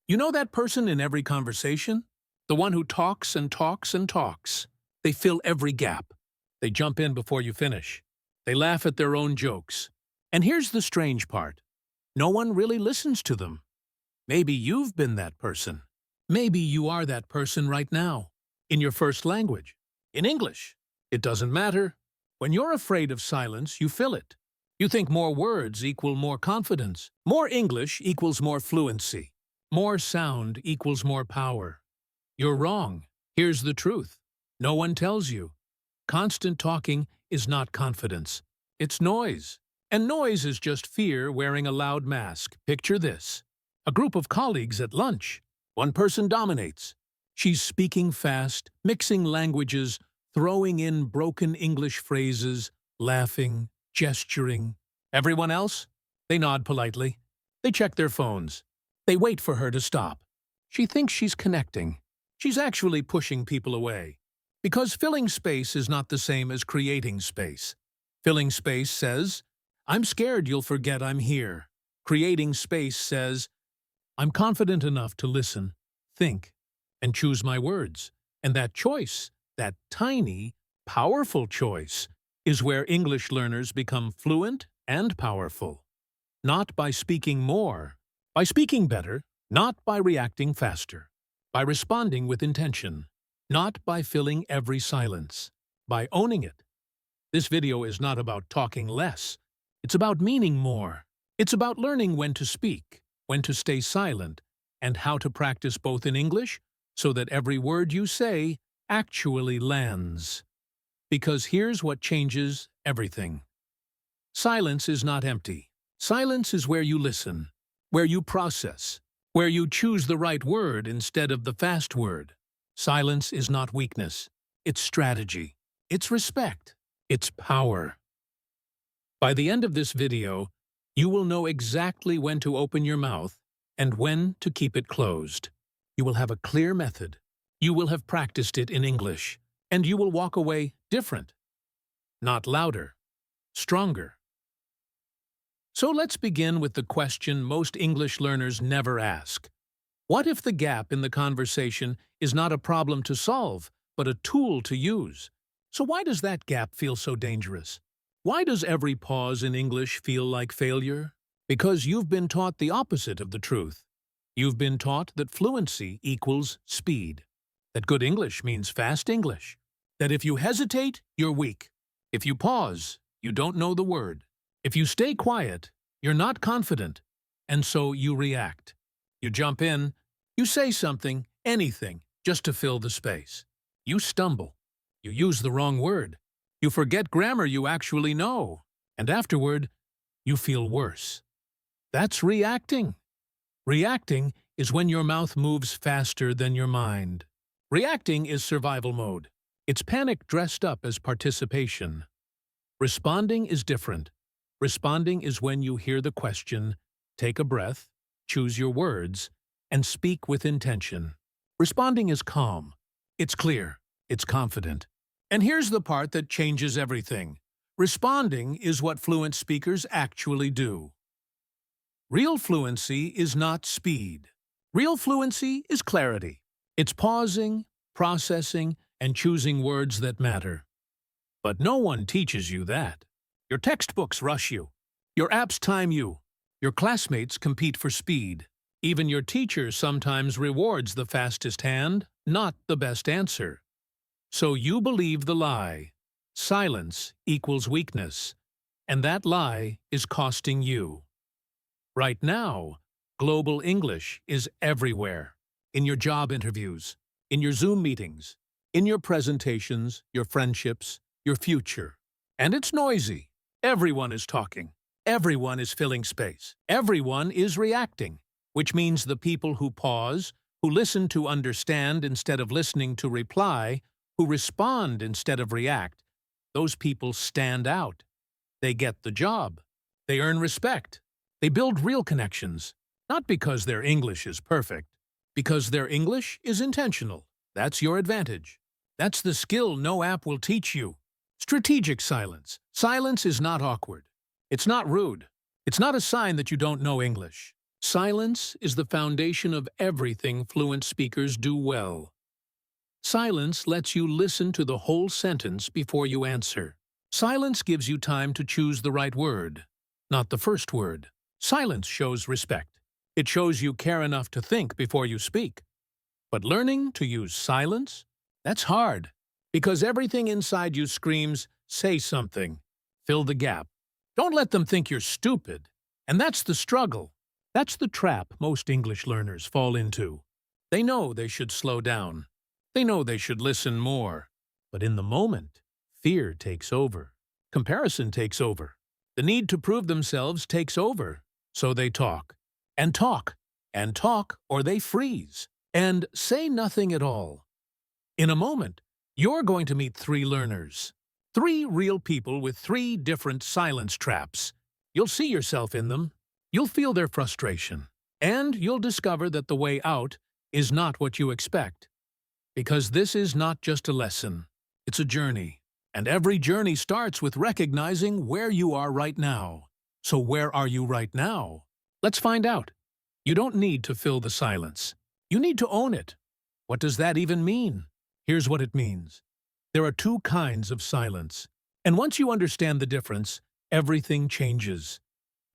You know that person in every conversation? The one who talks and talks and talks. They fill every gap. They jump in before you finish. They laugh at their own jokes. And here's the strange part. No one really listens to them. Maybe you've been that person. Maybe you are that person right now. In your first language. In English. It doesn't matter. When you're afraid of silence, you fill it. You think more words equal more confidence. More English equals more fluency. More sound equals more power. You're wrong. Here's the truth. No one tells you. Constant talking is not confidence. It's noise. And noise is just fear wearing a loud mask. Picture this. A group of colleagues at lunch. One person dominates. She's speaking fast, mixing languages, throwing in broken English phrases, laughing, gesturing. Everyone else? They nod politely. They check their phones. They wait for her to stop. She thinks she's connecting. She's actually pushing people away. Because filling space is not the same as creating space. Filling space says, I'm scared you'll forget I'm here. Creating space says, I'm confident enough to listen, think, and choose my words. And that choice, that tiny, powerful choice, is where English learners become fluent and powerful. Not by speaking more, by speaking better, not by reacting faster, by responding with intention, not by filling every silence, by owning it. This video is not about talking less. It's about meaning more. It's about learning when to speak, when to stay silent, and how to practice both in English so that every word you say actually lands. Because here's what changes everything. Silence is not empty. Silence is where you listen, where you process, where you choose the right word instead of the fast word. Silence is not weakness. It's strategy. It's respect. It's power. By the end of this video, you will know exactly when to open your mouth and when to keep it closed. You will have a clear method. You will have practiced it in English, and you will walk away different. Not louder, stronger. So let's begin with the question most English learners never ask. What if the gap in the conversation is not a problem to solve, but a tool to use? So why does that gap feel so dangerous? Why does every pause in English feel like failure? Because you've been taught the opposite of the truth. You've been taught that fluency equals speed, that good English means fast English, that if you hesitate, you're weak. If you pause, you don't know the word. If you stay quiet, you're not confident, and so you react. You jump in, you say something, anything, just to fill the space. You stumble. You use the wrong word. You forget grammar you actually know, and afterward, you feel worse. That's reacting. Reacting is when your mouth moves faster than your mind. Reacting is survival mode. It's panic dressed up as participation. Responding is different. Responding is when you hear the question, take a breath, choose your words, and speak with intention. Responding is calm. It's clear. It's confident. And here's the part that changes everything. Responding is what fluent speakers actually do. Real fluency is not speed. Real fluency is clarity. It's pausing, processing, and choosing words that matter. But no one teaches you that. Your textbooks rush you. Your apps time you. Your classmates compete for speed. Even your teacher sometimes rewards the fastest hand, not the best answer. So you believe the lie. Silence equals weakness. And that lie is costing you. Right now, global English is everywhere. In your job interviews, in your Zoom meetings, in your presentations, your friendships, your future. And it's noisy. Everyone is talking. Everyone is filling space. Everyone is reacting, which means the people who pause, who listen to understand instead of listening to reply, who respond instead of react, those people stand out. They get the job. They earn respect. They build real connections, not because their English is perfect, because their English is intentional. That's your advantage. That's the skill no app will teach you. Strategic silence. Silence is not awkward. It's not rude. It's not a sign that you don't know English. Silence is the foundation of everything fluent speakers do well. Silence lets you listen to the whole sentence before you answer. Silence gives you time to choose the right word, not the first word. Silence shows respect. It shows you care enough to think before you speak. But learning to use silence? That's hard, because everything inside you screams, say something, fill the gap. Don't let them think you're stupid. And that's the struggle. That's the trap most English learners fall into. They know they should slow down. They know they should listen more. But in the moment, fear takes over. Comparison takes over. The need to prove themselves takes over. So they talk, and talk, and talk, or they freeze, and say nothing at all. In a moment, you're going to meet 3 learners. 3 real people with 3 different silence traps. You'll see yourself in them. You'll feel their frustration. And you'll discover that the way out is not what you expect. Because this is not just a lesson. It's a journey. And every journey starts with recognizing where you are right now. So where are you right now? Let's find out. You don't need to fill the silence. You need to own it. What does that even mean? Here's what it means. There are 2 kinds of silence. And once you understand the difference, everything changes.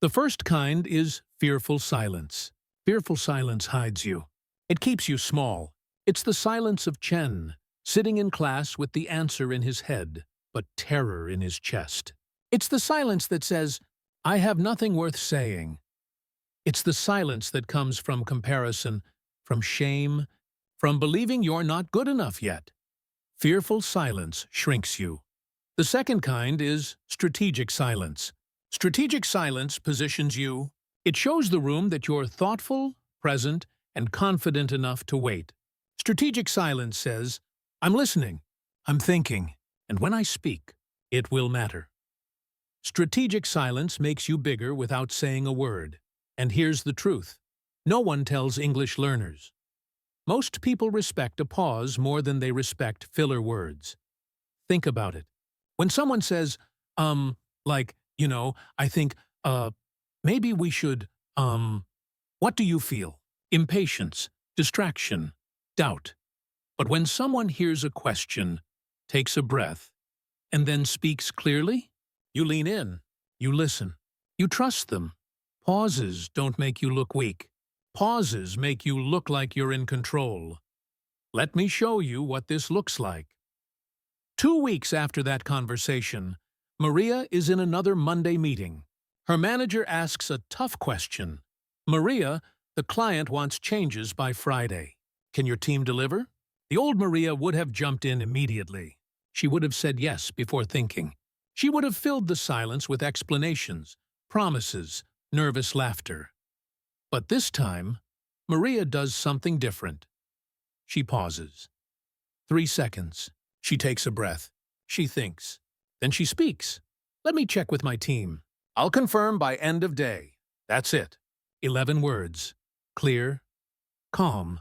The first kind is fearful silence. Fearful silence hides you. It keeps you small. It's the silence of Chen, sitting in class with the answer in his head, but terror in his chest. It's the silence that says, I have nothing worth saying. It's the silence that comes from comparison, from shame, from believing you're not good enough yet. Fearful silence shrinks you. The second kind is strategic silence. Strategic silence positions you. It shows the room that you're thoughtful, present, and confident enough to wait. Strategic silence says, I'm listening, I'm thinking, and when I speak, it will matter. Strategic silence makes you bigger without saying a word. And here's the truth. No one tells English learners. Most people respect a pause more than they respect filler words. Think about it. When someone says, I think, maybe we should, what do you feel? Impatience, distraction, doubt. But when someone hears a question, takes a breath, and then speaks clearly, you lean in, you listen, you trust them. Pauses don't make you look weak. Pauses make you look like you're in control. Let me show you what this looks like. 2 weeks after that conversation, Maria is in another Monday meeting. Her manager asks a tough question. Maria, the client wants changes by Friday. Can your team deliver? The old Maria would have jumped in immediately. She would have said yes before thinking. She would have filled the silence with explanations, promises, nervous laughter. But this time, Maria does something different. She pauses. 3 seconds. She takes a breath. She thinks. Then she speaks. Let me check with my team. I'll confirm by end of day. That's it. 11 words. Clear. Calm.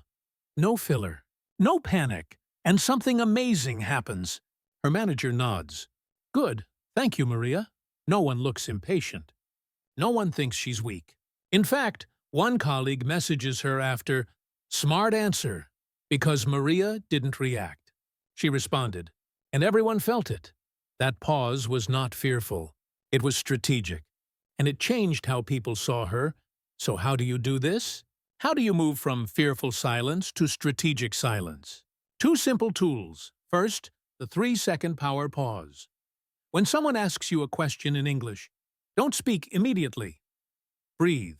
No filler. No panic. And something amazing happens. Her manager nods. Good. Thank you, Maria. No one looks impatient. No one thinks she's weak. In fact, one colleague messages her after, smart answer, because Maria didn't react. She responded, and everyone felt it. That pause was not fearful. It was strategic, and it changed how people saw her. So how do you do this? How do you move from fearful silence to strategic silence? 2 simple tools. First, the 3-second power pause. When someone asks you a question in English, don't speak immediately. Breathe.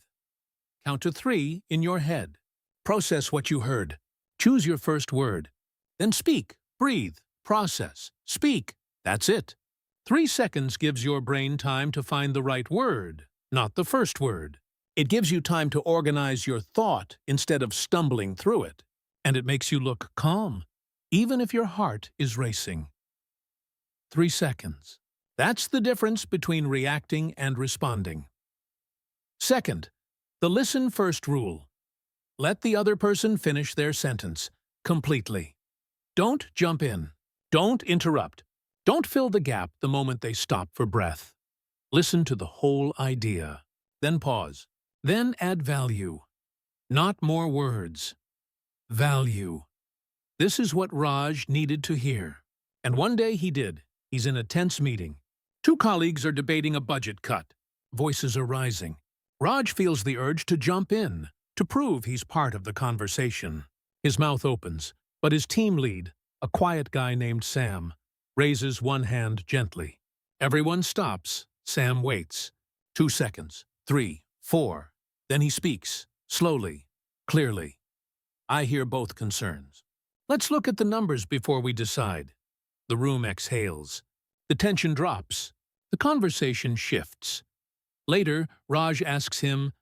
Count to 3 in your head. Process what you heard. Choose your first word. Then speak, breathe, process, speak. That's it. 3 seconds gives your brain time to find the right word, not the first word. It gives you time to organize your thought instead of stumbling through it. And it makes you look calm, even if your heart is racing. 3 seconds. That's the difference between reacting and responding. Second, the listen first rule. Let the other person finish their sentence completely. Don't jump in. Don't interrupt. Don't fill the gap the moment they stop for breath. Listen to the whole idea. Then pause. Then add value. Not more words. Value. This is what Raj needed to hear. And one day he did. He's in a tense meeting. Two colleagues are debating a budget cut. Voices are rising. Raj feels the urge to jump in, to prove he's part of the conversation. His mouth opens, but his team lead, a quiet guy named Sam, raises one hand gently. Everyone stops. Sam waits. 2 seconds. 3, 4. Then he speaks, slowly, clearly. I hear both concerns. Let's look at the numbers before we decide. The room exhales. The tension drops. The conversation shifts. Later, Raj asks him,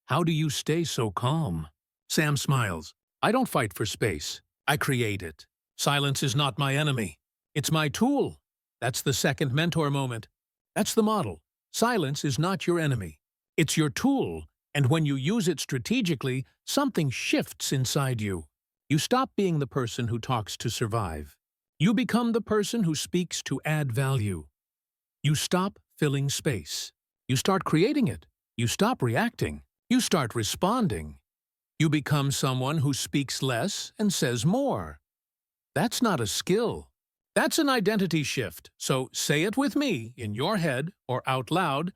"How do you stay so calm?" Sam smiles. "I don't fight for space. I create it. Silence is not my enemy. It's my tool." That's the second mentor moment. That's the model. Silence is not your enemy. It's your tool, and when you use it strategically, something shifts inside you. You stop being the person who talks to survive. You become the person who speaks to add value. You stop filling space. You start creating it. You stop reacting. You start responding. You become someone who speaks less and says more. That's not a skill. That's an identity shift. So say it with me, in your head or out loud.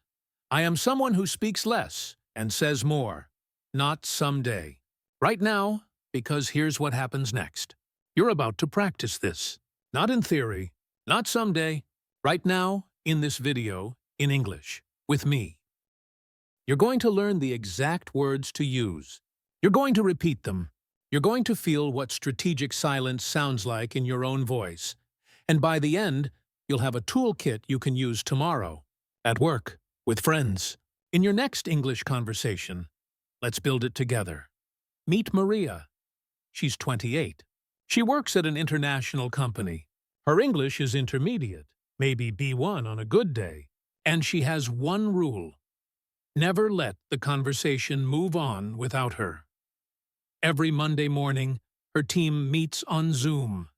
I am someone who speaks less and says more. Not someday. Right now, because here's what happens next. You're about to practice this. Not in theory, not someday. Right now, in this video, in English, with me. You're going to learn the exact words to use. You're going to repeat them. You're going to feel what strategic silence sounds like in your own voice. And by the end, you'll have a toolkit you can use tomorrow, at work, with friends, in your next English conversation. Let's build it together. Meet Maria. She's 28. She works at an international company. Her English is intermediate, maybe B1 on a good day. And she has one rule. Never let the conversation move on without her. Every Monday morning, her team meets on Zoom.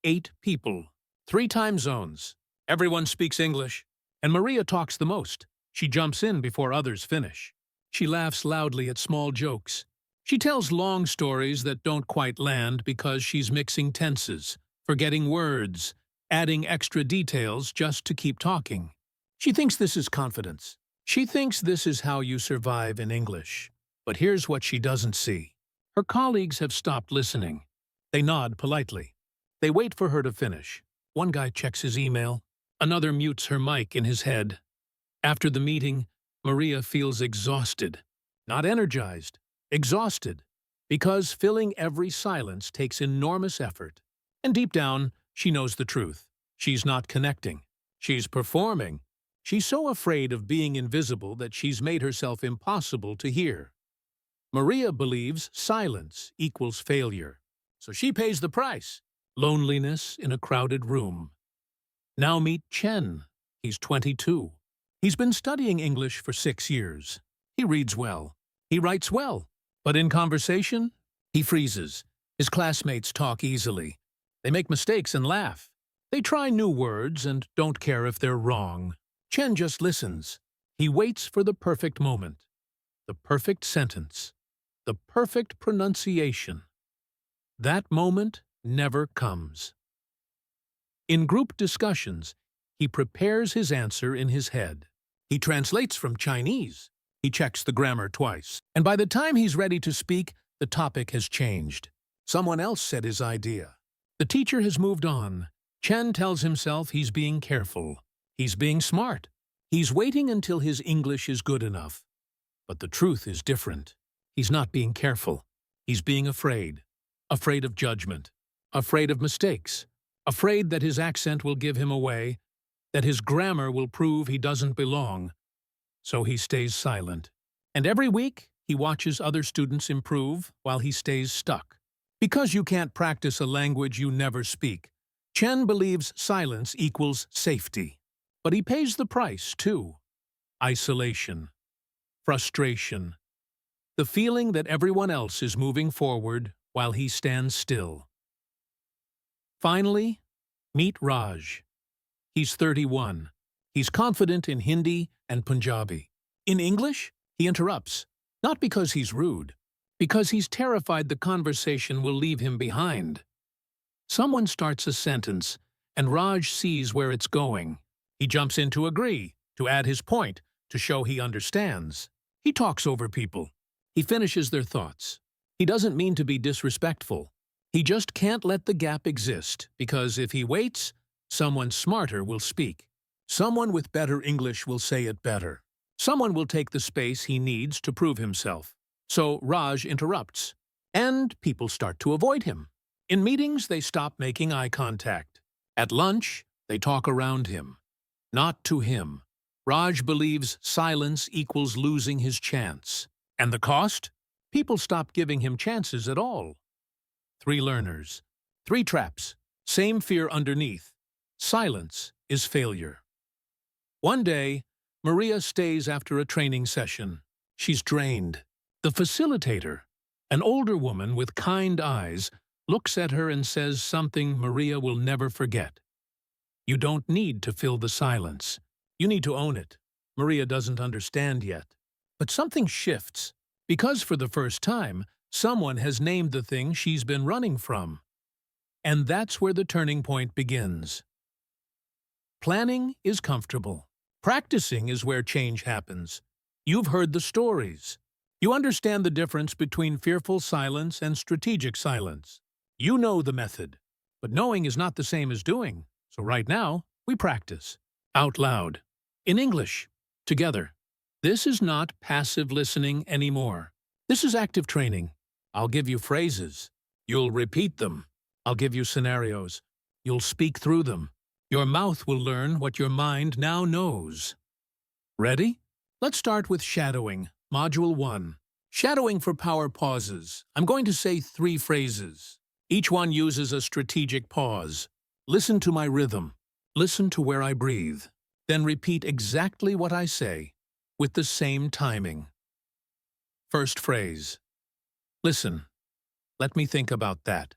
8 people, 3 time zones. Everyone speaks English, and Maria talks the most. She jumps in before others finish. She laughs loudly at small jokes. She tells long stories that don't quite land because she's mixing tenses, forgetting words, adding extra details just to keep talking. She thinks this is confidence. She thinks this is how you survive in English. But here's what she doesn't see. Her colleagues have stopped listening. They nod politely. They wait for her to finish. One guy checks his email. Another mutes her mic in his head. After the meeting, Maria feels exhausted. Not energized. Exhausted. Because filling every silence takes enormous effort. And deep down, she knows the truth. She's not connecting. She's performing. She's so afraid of being invisible that she's made herself impossible to hear. Maria believes silence equals failure. So she pays the price. Loneliness in a crowded room. Now meet Chen. He's 22. He's been studying English for 6 years. He reads well. He writes well. But in conversation, he freezes. His classmates talk easily. They make mistakes and laugh. They try new words and don't care if they're wrong. Chen just listens. He waits for the perfect moment. The perfect sentence. The perfect pronunciation. That moment never comes. In group discussions, he prepares his answer in his head. He translates from Chinese. He checks the grammar twice. And by the time he's ready to speak, the topic has changed. Someone else said his idea. The teacher has moved on. Chen tells himself he's being careful. He's being smart. He's waiting until his English is good enough. But the truth is different. He's not being careful. He's being afraid. Afraid of judgment. Afraid of mistakes. Afraid that his accent will give him away, that his grammar will prove he doesn't belong. So he stays silent. And every week, he watches other students improve while he stays stuck. Because you can't practice a language you never speak, Chen believes silence equals safety. But he pays the price, too. Isolation. Frustration. The feeling that everyone else is moving forward while he stands still. Finally, meet Raj. He's 31. He's confident in Hindi and Punjabi. In English, he interrupts. Not because he's rude, because he's terrified the conversation will leave him behind. Someone starts a sentence, and Raj sees where it's going. He jumps in to agree, to add his point, to show he understands. He talks over people. He finishes their thoughts. He doesn't mean to be disrespectful. He just can't let the gap exist, because if he waits, someone smarter will speak. Someone with better English will say it better. Someone will take the space he needs to prove himself. So Raj interrupts, and people start to avoid him. In meetings, they stop making eye contact. At lunch, they talk around him, not to him. Raj believes silence equals losing his chance. And the cost? People stop giving him chances at all. 3 learners, 3 traps, same fear underneath. Silence is failure. One day, Maria stays after a training session. She's drained. The facilitator, an older woman with kind eyes, looks at her and says something Maria will never forget. You don't need to fill the silence. You need to own it. Maria doesn't understand yet. But something shifts, because for the first time, someone has named the thing she's been running from. And that's where the turning point begins. Planning is comfortable. Practicing is where change happens. You've heard the stories. You understand the difference between fearful silence and strategic silence. You know the method. But knowing is not the same as doing. So right now, we practice. Out loud. In English. Together. This is not passive listening anymore. This is active training. I'll give you phrases. You'll repeat them. I'll give you scenarios. You'll speak through them. Your mouth will learn what your mind now knows. Ready? Let's start with shadowing. Module 1. Shadowing for power pauses. I'm going to say 3 phrases. Each one uses a strategic pause. Listen to my rhythm. Listen to where I breathe. Then repeat exactly what I say, with the same timing. First phrase. Listen. Let me think about that.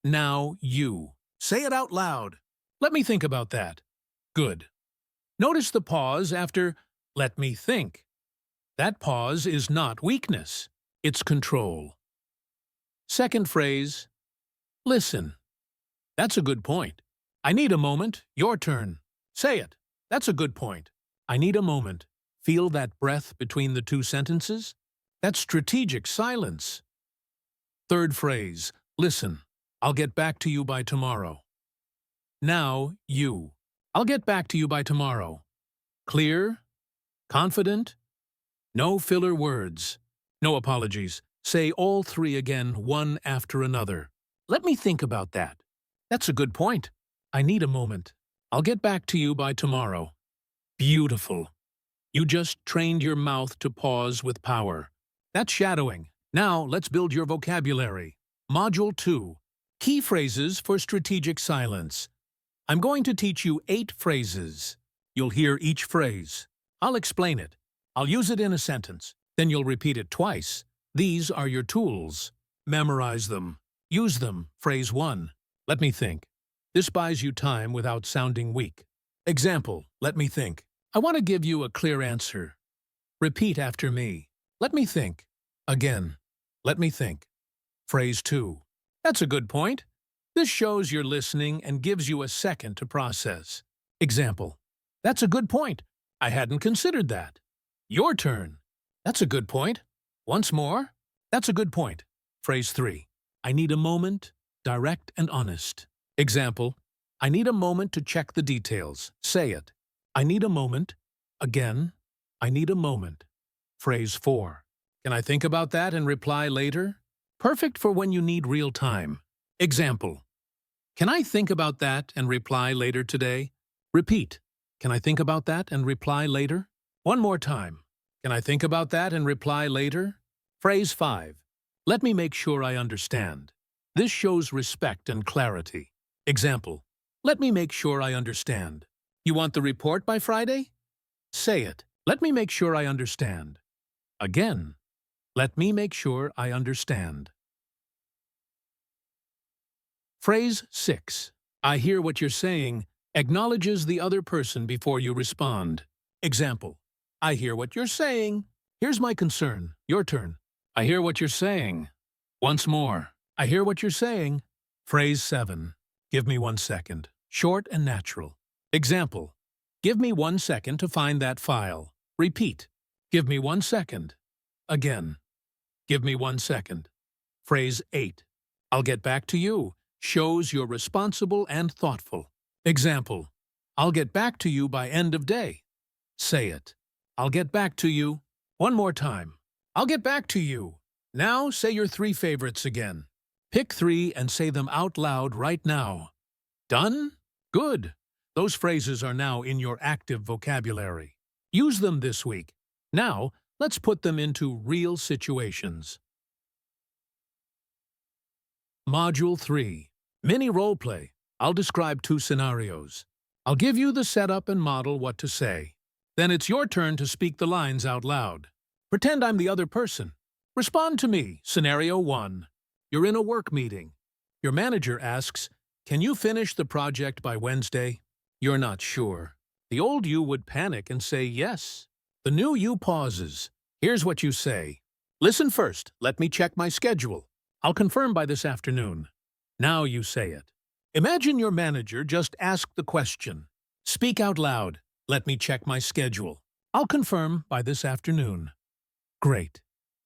Now you. Say it out loud. Let me think about that. Good. Notice the pause after let me think. That pause is not weakness. It's control. Second phrase. Listen. That's a good point. I need a moment. Your turn. Say it. That's a good point. I need a moment. Feel that breath between the 2 sentences? That's strategic silence. Third phrase. Listen. I'll get back to you by tomorrow. Now, you. I'll get back to you by tomorrow. Clear? Confident? No filler words. No apologies. Say all 3 again, one after another. Let me think about that. That's a good point. I need a moment. I'll get back to you by tomorrow. Beautiful. You just trained your mouth to pause with power. That's shadowing. Now, let's build your vocabulary. Module 2. Key phrases for strategic silence. I'm going to teach you 8 phrases. You'll hear each phrase. I'll explain it. I'll use it in a sentence. Then you'll repeat it twice. These are your tools. Memorize them. Use them. Phrase 1. Let me think. This buys you time without sounding weak. Example, let me think. I want to give you a clear answer. Repeat after me. Let me think. Again. Let me think. Phrase 2. That's a good point. This shows you're listening and gives you a second to process. Example. That's a good point. I hadn't considered that. Your turn. That's a good point. Once more. That's a good point. Phrase 3. I need a moment, direct and honest. Example. I need a moment to check the details. Say it. I need a moment. Again. I need a moment. Phrase 4. Can I think about that and reply later? Perfect for when you need real time. Example. Can I think about that and reply later today? Repeat. Can I think about that and reply later? One more time. Can I think about that and reply later? Phrase 5. Let me make sure I understand. This shows respect and clarity. Example. Let me make sure I understand. You want the report by Friday? Say it. Let me make sure I understand. Again. Let me make sure I understand. Phrase 6. I hear what you're saying acknowledges the other person before you respond. Example. I hear what you're saying. Here's my concern. Your turn. I hear what you're saying. Once more. I hear what you're saying. Phrase 7. Give me 1 second. Short and natural. Example. Give me 1 second to find that file. Repeat. Give me 1 second. Again. Give me 1 second. Phrase 8. I'll get back to you. Shows you're responsible and thoughtful. Example. I'll get back to you by end of day. Say it. I'll get back to you. One more time. I'll get back to you. Now say your 3 favorites again. Pick 3 and say them out loud right now. Done? Good. Those phrases are now in your active vocabulary. Use them this week. Now, let's put them into real situations. Module 3. Mini role play. I'll describe 2 scenarios. I'll give you the setup and model what to say. Then it's your turn to speak the lines out loud. Pretend I'm the other person. Respond to me. Scenario 1. You're in a work meeting. Your manager asks, "Can you finish the project by Wednesday?" You're not sure. The old you would panic and say yes. The new you pauses. Here's what you say. Listen first. Let me check my schedule. I'll confirm by this afternoon. Now you say it. Imagine your manager just asked the question. Speak out loud. Let me check my schedule. I'll confirm by this afternoon. Great.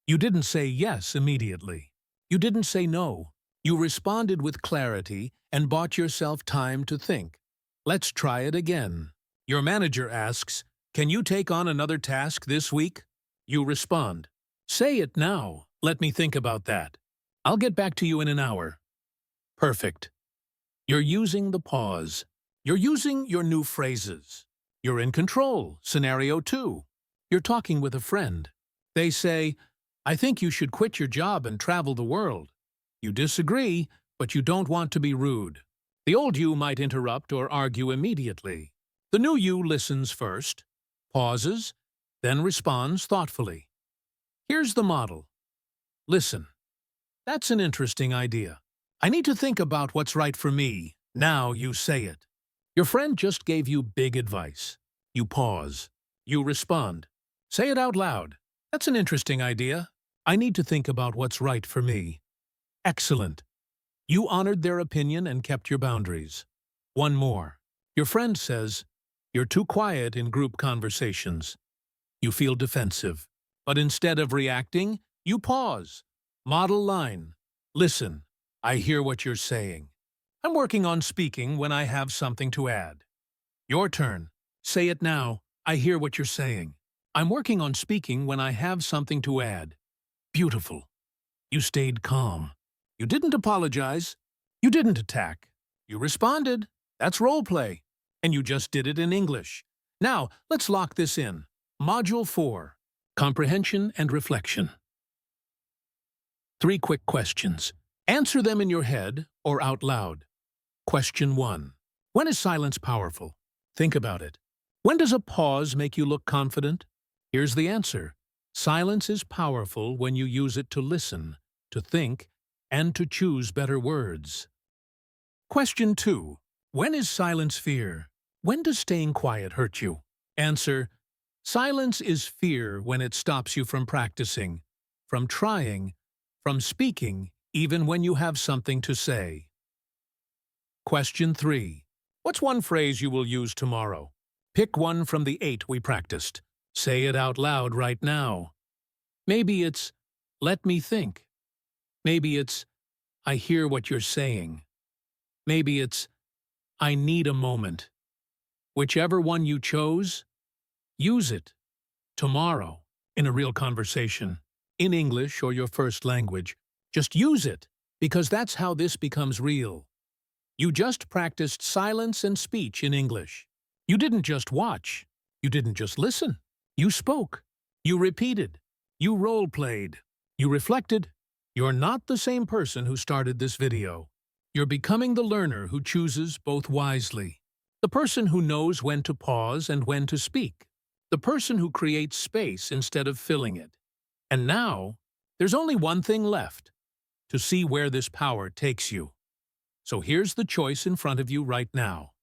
You didn't say yes immediately. You didn't say no. You responded with clarity and bought yourself time to think. Let's try it again. Your manager asks, "Can you take on another task this week?" You respond, "Say it now. Let me think about that. I'll get back to you in an hour." Perfect. You're using the pause. You're using your new phrases. You're in control. Scenario 2. You're talking with a friend. They say, "I think you should quit your job and travel the world." You disagree, but you don't want to be rude. The old you might interrupt or argue immediately. The new you listens first, pauses, then responds thoughtfully. Here's the model. Listen. That's an interesting idea. I need to think about what's right for me. Now you say it. Your friend just gave you big advice. You pause. You respond. Say it out loud. That's an interesting idea. I need to think about what's right for me. Excellent. You honored their opinion and kept your boundaries. One more. Your friend says, "You're too quiet in group conversations." You feel defensive. But instead of reacting, you pause. Model line. Listen. I hear what you're saying. I'm working on speaking when I have something to add. Your turn. Say it now. I hear what you're saying. I'm working on speaking when I have something to add. Beautiful. You stayed calm. You didn't apologize. You didn't attack. You responded. That's role play. And you just did it in English. Now, let's lock this in. Module 4. Comprehension and reflection. 3 quick questions. Answer them in your head or out loud. Question 1. When is silence powerful? Think about it. When does a pause make you look confident? Here's the answer. Silence is powerful when you use it to listen, to think, and to choose better words. Question 2. When is silence fear? When does staying quiet hurt you? Answer. Silence is fear when it stops you from practicing, from trying, from speaking, even when you have something to say. Question 3. What's one phrase you will use tomorrow? Pick one from the 8 we practiced. Say it out loud right now. Maybe it's, "Let me think." Maybe it's, "I hear what you're saying." Maybe it's, "I need a moment." Whichever one you chose, use it tomorrow in a real conversation, in English or your first language. Just use it, because that's how this becomes real. You just practiced silence and speech in English. You didn't just watch. You didn't just listen. You spoke. You repeated. You role-played. You reflected. You're not the same person who started this video. You're becoming the learner who chooses both wisely. The person who knows when to pause and when to speak. The person who creates space instead of filling it. And now, there's only one thing left: to see where this power takes you. So here's the choice in front of you right now.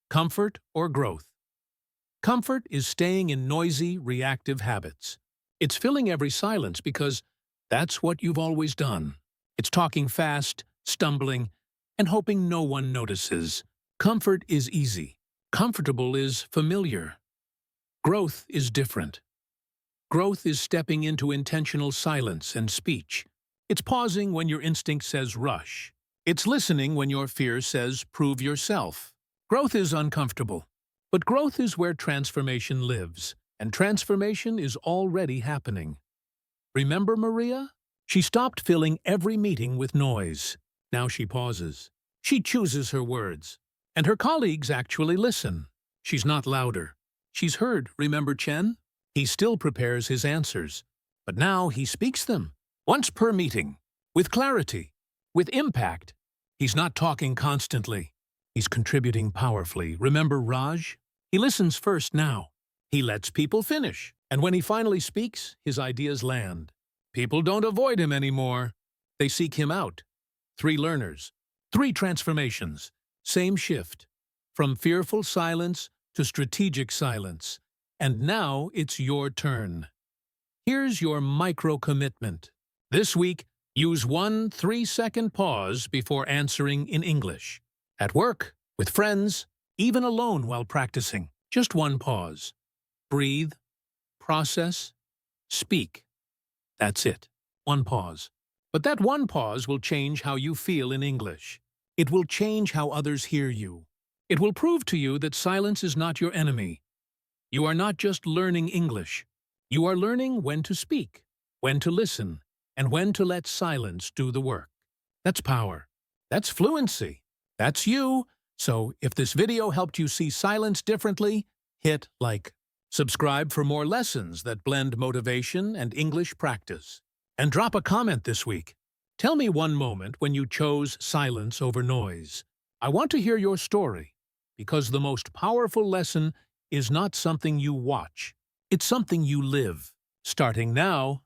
Comfort or growth? Comfort is staying in noisy, reactive habits. It's filling every silence because that's what you've always done. It's talking fast, stumbling, and hoping no one notices. Comfort is easy. Comfortable is familiar. Growth is different. Growth is stepping into intentional silence and speech. It's pausing when your instinct says rush. It's listening when your fear says prove yourself. Growth is uncomfortable, but growth is where transformation lives, and transformation is already happening. Remember Maria? She stopped filling every meeting with noise. Now she pauses. She chooses her words. And her colleagues actually listen. She's not louder. She's heard, remember Chen? He still prepares his answers, but now he speaks them. Once per meeting, with clarity, with impact. He's not talking constantly. He's contributing powerfully. Remember Raj? He listens first now. He lets people finish. And when he finally speaks, his ideas land. People don't avoid him anymore. They seek him out. 3 learners, 3 transformations, same shift. From fearful silence to strategic silence. And now it's your turn. Here's your micro-commitment. This week, use 1 3-second pause before answering in English. At work, with friends, even alone while practicing. Just 1 pause. Breathe, process, speak. That's it. 1 pause. But that 1 pause will change how you feel in English. It will change how others hear you. It will prove to you that silence is not your enemy. You are not just learning English. You are learning when to speak, when to listen, and when to let silence do the work. That's power. That's fluency. That's you. So if this video helped you see silence differently, hit like. Subscribe for more lessons that blend motivation and English practice. And drop a comment this week. Tell me one moment when you chose silence over noise. I want to hear your story, because the most powerful lesson is not something you watch. It's something you live. Starting now,